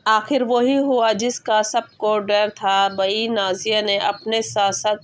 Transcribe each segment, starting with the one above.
आखिर वही हुआ जिसका सबको डर था। भाई नाज़िया ने अपने साथ साथ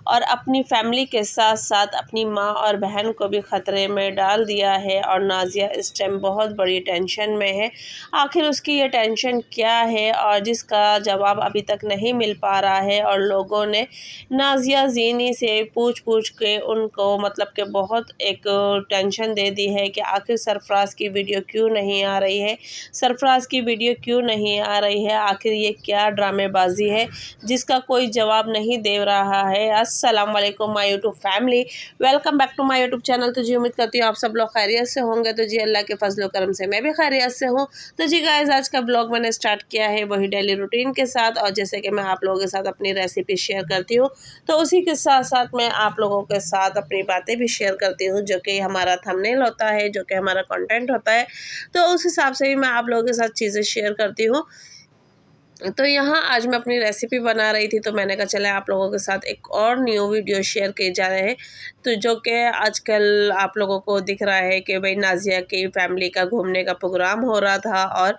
और अपनी फैमिली के साथ साथ अपनी माँ और बहन को भी ख़तरे में डाल दिया है और नाज़िया इस टाइम बहुत बड़ी टेंशन में है। आखिर उसकी ये टेंशन क्या है और जिसका जवाब अभी तक नहीं मिल पा रहा है। और लोगों ने नाज़िया ज़ीनी से पूछ के उनको मतलब कि बहुत एक टेंशन दे दी है कि आखिर सरफराज की वीडियो क्यों नहीं आ रही है, सरफराज की वीडियो क्यों नहीं आ रही है, आखिर ये क्या ड्रामेबाजी है जिसका कोई जवाब नहीं दे रहा है। अस्सलाम वालेकुम my YouTube family, welcome back to my YouTube channel. तो जी उम्मीद करती हूँ आप सब लोग खैरियत से होंगे। तो जी अल्लाह के फजल करम से मैं भी खैरियत से हूँ। तो जी गाइस आज का ब्लॉग मैंने स्टार्ट किया है वही डेली रूटीन के साथ, और जैसे कि मैं आप लोगों के साथ अपनी रेसिपी शेयर करती हूँ तो उसी के साथ साथ मैं आप लोगों के साथ अपनी बातें भी शेयर करती हूँ जो कि हमारा थंबनेल होता है, जो कि हमारा कंटेंट होता है। तो उस हिसाब से भी मैं आप लोगों के साथ चीज़ें शेयर करती हूँ। तो यहाँ आज मैं अपनी रेसिपी बना रही थी तो मैंने कहा चले आप लोगों के साथ एक और न्यू वीडियो शेयर किए जा रहे हैं। तो जो कि आजकल आप लोगों को दिख रहा है कि भाई नाज़िया की फैमिली का घूमने का प्रोग्राम हो रहा था और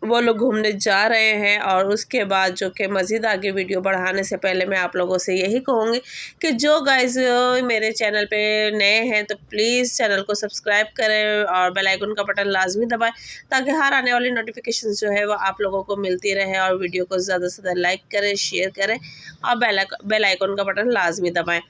वो लोग घूमने जा रहे हैं। और उसके बाद जो कि मज़ीद आगे वीडियो बढ़ाने से पहले मैं आप लोगों से यही कहूँगी कि जो गाइस मेरे चैनल पे नए हैं तो प्लीज़ चैनल को सब्सक्राइब करें और बेल आइकन का बटन लाजमी दबाएं ताकि हर आने वाली नोटिफिकेशन जो है वो आप लोगों को मिलती रहे। और वीडियो को ज़्यादा से ज़्यादा लाइक करें, शेयर करें और बेल आइकन का बटन लाजमी दबाएँ।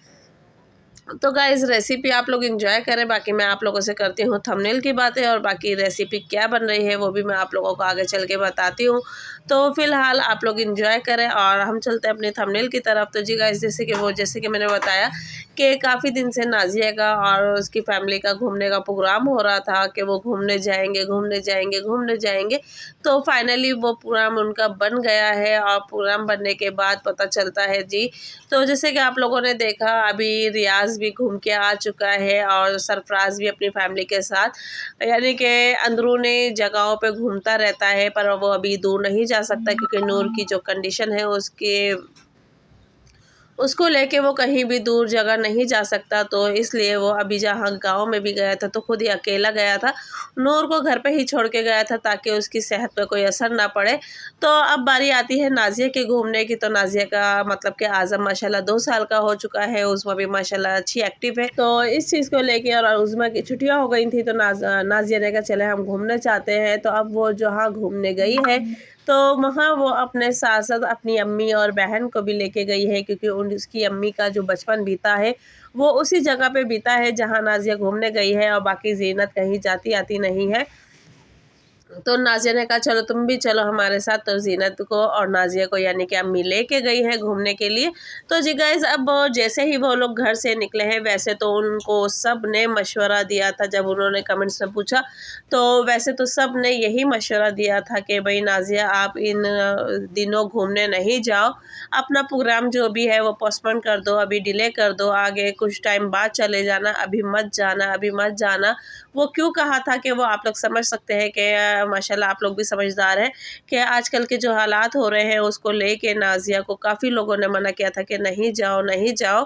तो गाइस रेसिपी आप लोग एंजॉय करें, बाकी मैं आप लोगों से करती हूँ थंबनेल की बातें और बाकी रेसिपी क्या बन रही है वो भी मैं आप लोगों को आगे चल के बताती हूँ। तो फिलहाल आप लोग एंजॉय करें और हम चलते हैं अपने थंबनेल की तरफ। तो जी गाइस जैसे कि मैंने बताया कि काफ़ी दिन से नाज़िया का और उसकी फैमिली का घूमने का प्रोग्राम हो रहा था कि वो घूमने जाएंगे घूमने जाएंगे घूमने जाएंगे। तो फाइनली वो प्रोग्राम उनका बन गया है और प्रोग्राम बनने के बाद पता चलता है जी, तो जैसे कि आप लोगों ने देखा अभी रियाज भी घूम के आ चुका है और सरफराज भी अपनी फैमिली के साथ यानी कि अंदरूनी जगहों पे घूमता रहता है, पर वो अभी दूर नहीं जा सकता क्योंकि नूर की जो कंडीशन है उसको लेके वो कहीं भी दूर जगह नहीं जा सकता। तो इसलिए वो अभी जहाँ गांव में भी गया था तो खुद ही अकेला गया था, नूर को घर पे ही छोड़ के गया था ताकि उसकी सेहत पे कोई असर ना पड़े। तो अब बारी आती है नाज़िया के घूमने की। तो नाज़िया का मतलब कि आज़म माशाल्लाह 2 साल का हो चुका है, उज़्मा भी माशाल्लाह अच्छी एक्टिव है। तो इस चीज़ को लेके और उज़्मा की छुट्टियाँ हो गई थी तो नाज़िया ने कहा चले हम घूमने चाहते हैं। तो अब वो जहाँ घूमने गई है तो वहाँ वो अपने साथ साथ अपनी अम्मी और बहन को भी लेके गई है क्योंकि उसकी अम्मी का जो बचपन बीता है वो उसी जगह पे बीता है जहाँ नाज़िया घूमने गई है और बाकी ज़ीनत कहीं जाती आती नहीं है। तो नाज़िया ने कहा चलो तुम भी चलो हमारे साथ। तो ज़ीनत को और नाज़िया को यानी कि अम्मी लेके गई है घूमने के लिए। तो जी गाइस अब जैसे ही वो लोग घर से निकले हैं वैसे तो उनको सब ने मशवरा दिया था, जब उन्होंने कमेंट्स में पूछा तो वैसे तो सब ने यही मशवरा दिया था कि भाई नाज़िया आप इन दिनों घूमने नहीं जाओ, अपना प्रोग्राम जो भी है वो पोस्टपोन कर दो, अभी डिले कर दो, आगे कुछ टाइम बाद चले जाना, अभी मत जाना अभी मत जाना। वो क्यों कहा था कि वो आप लोग समझ सकते हैं कि माशाल्लाह आप लोग भी समझदार हैं कि आजकल के जो हालात हो रहे हैं उसको लेके नाज़िया को काफ़ी लोगों ने मना किया था कि नहीं जाओ नहीं जाओ।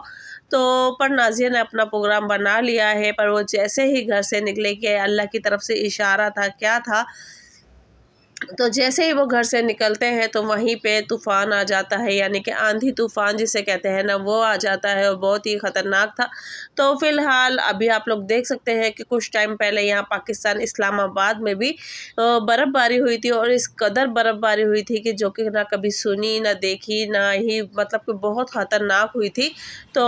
तो पर नाज़िया ने अपना प्रोग्राम बना लिया है। पर वो जैसे ही घर से निकले कि अल्लाह की तरफ से इशारा था क्या था, तो जैसे ही वो घर से निकलते हैं तो वहीं पे तूफ़ान आ जाता है यानी कि आंधी तूफ़ान जिसे कहते हैं ना वो आ जाता है और बहुत ही ख़तरनाक था। तो फ़िलहाल अभी आप लोग देख सकते हैं कि कुछ टाइम पहले यहाँ पाकिस्तान इस्लामाबाद में भी बर्फ़बारी हुई थी और इस कदर बर्फ़बारी हुई थी कि जो कि ना कभी सुनी ना देखी ना ही मतलब कि बहुत ख़तरनाक हुई थी। तो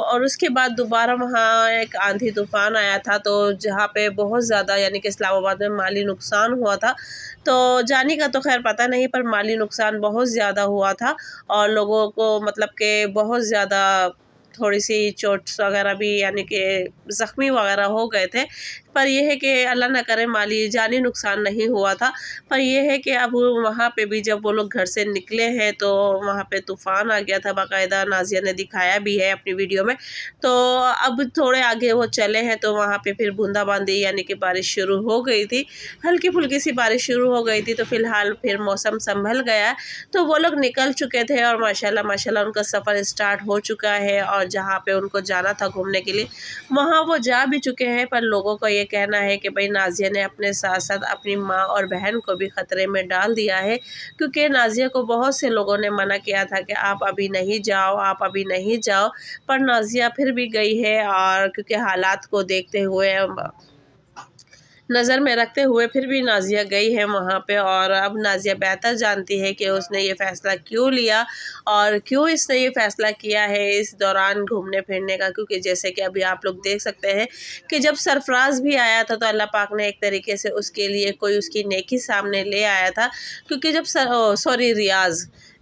और उसके बाद दोबारा वहाँ एक आंधी तूफ़ान आया था तो जहाँ पे बहुत ज़्यादा यानी कि इस्लामाबाद में माली नुकसान हुआ था। तो जानी का तो ख़ैर पता नहीं पर माली नुकसान बहुत ज़्यादा हुआ था और लोगों को मतलब कि बहुत ज़्यादा थोड़ी-सी चोट्स वग़ैरह भी यानी कि ज़ख्मी वग़ैरह हो गए थे। पर ये है कि अल्लाह ना करे माली जानी नुकसान नहीं हुआ था। पर ये है कि अब वहाँ पे भी जब वो लोग घर से निकले हैं तो वहाँ पे तूफ़ान आ गया था, बाकायदा नाज़िया ने दिखाया भी है अपनी वीडियो में। तो अब थोड़े आगे वो चले हैं तो वहाँ पे फिर बूंदाबांदी यानी कि बारिश शुरू हो गई थी, हल्की-फुल्की सी बारिश शुरू हो गई थी। तो फ़िलहाल फिर मौसम संभल गया, तो वो लोग निकल चुके थे और माशाल्लाह माशाल्लाह उनका सफ़र स्टार्ट हो चुका है और जहाँ पे उनको जाना था घूमने के लिए वहाँ वो जा भी चुके हैं। पर लोगों को ये कहना है कि भाई नाज़िया ने अपने साथ साथ अपनी माँ और बहन को भी ख़तरे में डाल दिया है, क्योंकि नाज़िया को बहुत से लोगों ने मना किया था कि आप अभी नहीं जाओ, आप अभी नहीं जाओ, पर नाज़िया फिर भी गई है। और क्योंकि हालात को देखते हुए, नज़र में रखते हुए फिर भी नाज़िया गई है वहाँ पे। और अब नाज़िया बेहतर जानती है कि उसने ये फ़ैसला क्यों लिया और क्यों इसने ये फ़ैसला किया है इस दौरान घूमने फिरने का। क्योंकि जैसे कि अभी आप लोग देख सकते हैं कि जब सरफ़राज़ भी आया था तो अल्लाह पाक ने एक तरीके से उसके लिए कोई उसकी नेकी सामने ले आया था। क्योंकि जब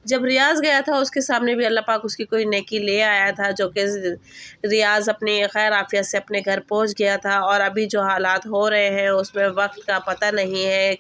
जब रियाज़ गया था उसके सामने भी अल्लाह पाक उसकी कोई नेकी ले आया था, जो कि रियाज़ अपनी खैर आफियत से अपने घर पहुंच गया था। और अभी जो हालात हो रहे हैं उसमें वक्त का पता नहीं है,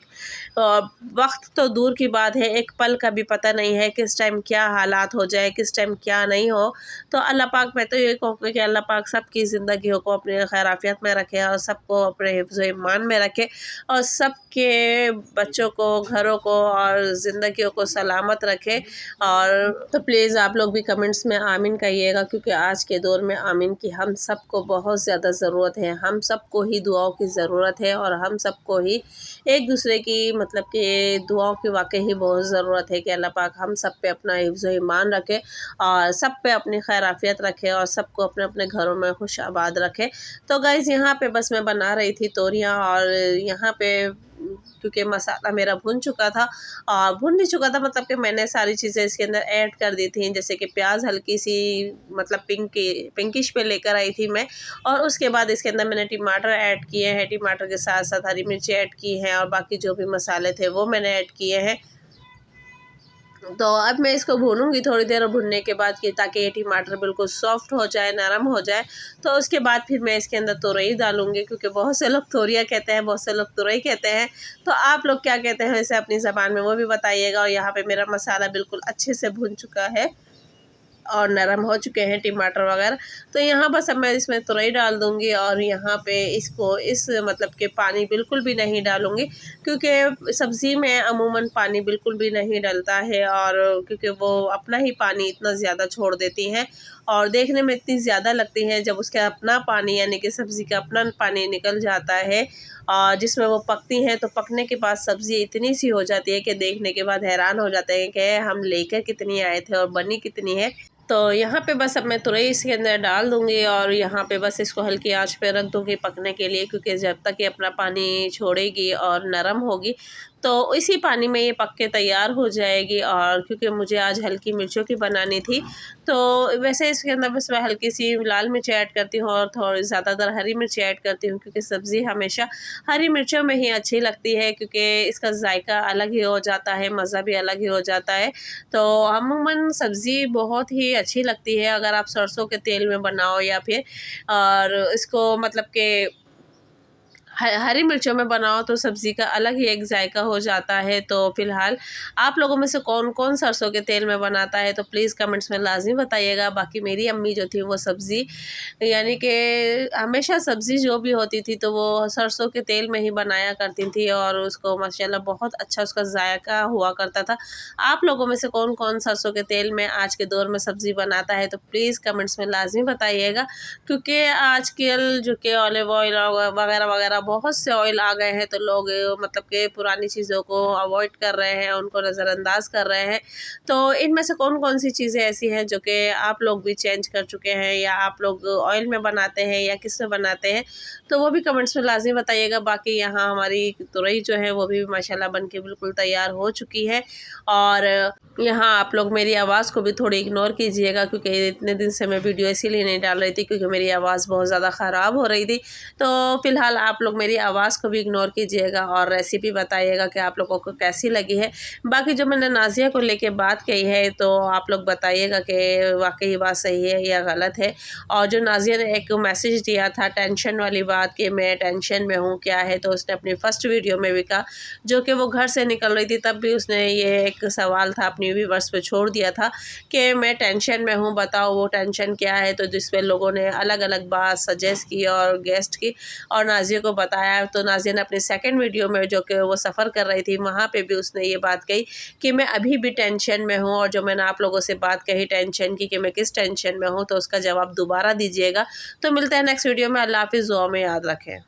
वक्त तो दूर की बात है, एक पल का भी पता नहीं है किस टाइम क्या हालात हो जाए, किस टाइम क्या नहीं हो। तो अल्लाह पाक, मैं तो ये कहूँगी कि अल्लाह पाक सबकी ज़िंदगियों को अपनी खैर आफियत में रखे और सबको अपने हिफ्ज़ ईमान में रखे और सबके बच्चों को, घरों को और ज़िंदगियों को सलामत रखे। और तो प्लीज़ आप लोग भी कमेंट्स में आमीन कहिएगा, क्योंकि आज के दौर में आमीन की हम सबको बहुत ज़्यादा ज़रूरत है। हम सबको ही दुआओं की ज़रूरत है और हम सबको ही एक दूसरे की मतलब कि दुआओं की वाकई ही बहुत ज़रूरत है कि अल्लाह पाक हम सब पे अपना हिफ्ज़ ईमान रखे और सब पे अपनी खैर आफियत रखे और सबको अपने अपने घरों में खुश आबाद रखे। तो गाइज़ यहाँ पे बस मैं बना रही थी तोरियाँ, और यहाँ पे क्योंकि मसाला मेरा भुन चुका था, और भुन नहीं चुका था मतलब कि मैंने सारी चीज़ें इसके अंदर ऐड कर दी थी। जैसे कि प्याज हल्की सी मतलब पिंकिश पे लेकर आई थी मैं, और उसके बाद इसके अंदर मैंने टमाटर ऐड किए हैं, टमाटर के साथ साथ हरी मिर्ची ऐड की हैं और बाकी जो भी मसाले थे वो मैंने ऐड किए हैं। तो अब मैं इसको भूनूंगी थोड़ी देर, भुनने के बाद कि ताकि ये टमाटर बिल्कुल सॉफ्ट हो जाए, नरम हो जाए। तो उसके बाद फिर मैं इसके अंदर तुरई डालूंगी, क्योंकि बहुत से लोग तोरिया कहते हैं, बहुत से लोग तुरई कहते हैं। तो आप लोग क्या कहते हैं इसे अपनी ज़बान में, वो भी बताइएगा। और यहाँ पे मेरा मसाला बिल्कुल अच्छे से भुन चुका है और नरम हो चुके हैं टमाटर वगैरह। तो यहाँ बस अब मैं इसमें तुरई डाल दूँगी और यहाँ पे इसको इस मतलब के पानी बिल्कुल भी नहीं डालूँगी, क्योंकि सब्ज़ी में अमूमन पानी बिल्कुल भी नहीं डलता है। और क्योंकि वो अपना ही पानी इतना ज़्यादा छोड़ देती हैं और देखने में इतनी ज़्यादा लगती हैं, जब उसका अपना पानी यानी कि सब्ज़ी का अपना पानी निकल जाता है और जिसमें वो पकती हैं, तो पकने के बाद सब्ज़ी इतनी सी हो जाती है कि देखने के बाद हैरान हो जाते हैं कि हम लेकर कितनी आए थे और बनी कितनी है। तो यहाँ पे बस अब मैं तुरई इसके अंदर डाल दूँगी और यहाँ पे बस इसको हल्की आंच पे रख दूँगी पकने के लिए, क्योंकि जब तक ये अपना पानी छोड़ेगी और नरम होगी तो इसी पानी में ये पक के तैयार हो जाएगी। और क्योंकि मुझे आज हल्की मिर्चों की बनानी थी, तो वैसे इसके अंदर बस मैं हल्की सी लाल मिर्च ऐड करती हूँ और थोड़ी ज़्यादातर हरी मिर्च ऐड करती हूँ, क्योंकि सब्ज़ी हमेशा हरी मिर्चों में ही अच्छी लगती है, क्योंकि इसका जायका अलग ही हो जाता है, मज़ा भी अलग ही हो जाता है। तो अमूमन सब्ज़ी बहुत ही अच्छी लगती है अगर आप सरसों के तेल में बनाओ या फिर और इसको मतलब कि हरी मिर्चों में बनाओ तो सब्ज़ी का अलग ही एक जायका हो जाता है। तो फ़िलहाल आप लोगों में से कौन कौन सरसों के तेल में बनाता है तो प्लीज़ कमेंट्स में लाज़मी बताइएगा। बाकी मेरी अम्मी जो थी वो सब्ज़ी यानी कि हमेशा सब्ज़ी जो भी होती थी तो वो सरसों के तेल में ही बनाया करती थी और उसको माशाल्लाह बहुत अच्छा उसका जायका हुआ करता था। आप लोगों में से कौन कौन सरसों के तेल में आज के दौर में सब्ज़ी बनाता है तो प्लीज़ कमेंट्स में लाज़मी बताइएगा, क्योंकि आजकल जो कि ऑलिव ऑयल वगैरह वगैरह बहुत से ऑयल आ गए हैं, तो लोग मतलब कि पुरानी चीज़ों को अवॉइड कर रहे हैं, उनको नज़रअंदाज कर रहे हैं। तो इनमें से कौन कौन सी चीज़ें ऐसी हैं जो कि आप लोग भी चेंज कर चुके हैं या आप लोग ऑयल में बनाते हैं या किस में बनाते हैं, तो वो भी कमेंट्स में लाज़मी बताइएगा। बाकी यहाँ हमारी तुरई जो है वो भी माशाल्लाह बन के बिल्कुल तैयार हो चुकी है। और यहाँ आप लोग मेरी आवाज़ को भी थोड़ी इग्नोर कीजिएगा, क्योंकि इतने दिन से मैं वीडियो इसीलिए नहीं डाल रही थी क्योंकि मेरी आवाज़ बहुत ज़्यादा ख़राब हो रही थी। तो फ़िलहाल आप लोग मेरी आवाज़ को भी इग्नोर कीजिएगा और रेसिपी बताइएगा कि आप लोगों को कैसी लगी है। बाकी जो मैंने नाज़िया को लेके बात कही है तो आप लोग बताइएगा कि वाकई बात सही है या गलत है। और जो नाज़िया ने एक मैसेज दिया था टेंशन वाली बात कि मैं टेंशन में हूँ क्या है, तो उसने अपनी फ़र्स्ट वीडियो में भी कहा, जो कि वो घर से निकल रही थी तब भी उसने ये एक सवाल था अपनी व्यूअर्स पे छोड़ दिया था कि मैं टेंशन में हूँ, बताओ वो टेंशन क्या है। तो जिस पे लोगों ने अलग अलग बात सजेस्ट की और गेस्ट की और नाज़िया को बताया। तो नाज़िया ने अपनी सेकंड वीडियो में जो कि वो सफ़र कर रही थी वहाँ पे भी उसने ये बात कही कि मैं अभी भी टेंशन में हूँ। और जो मैंने आप लोगों से बात कही टेंशन की कि मैं किस टेंशन में हूँ, तो उसका जवाब दोबारा दीजिएगा। तो मिलते हैं नेक्स्ट वीडियो में। अल्लाह हाफ़िज़, दुआ में याद रखें।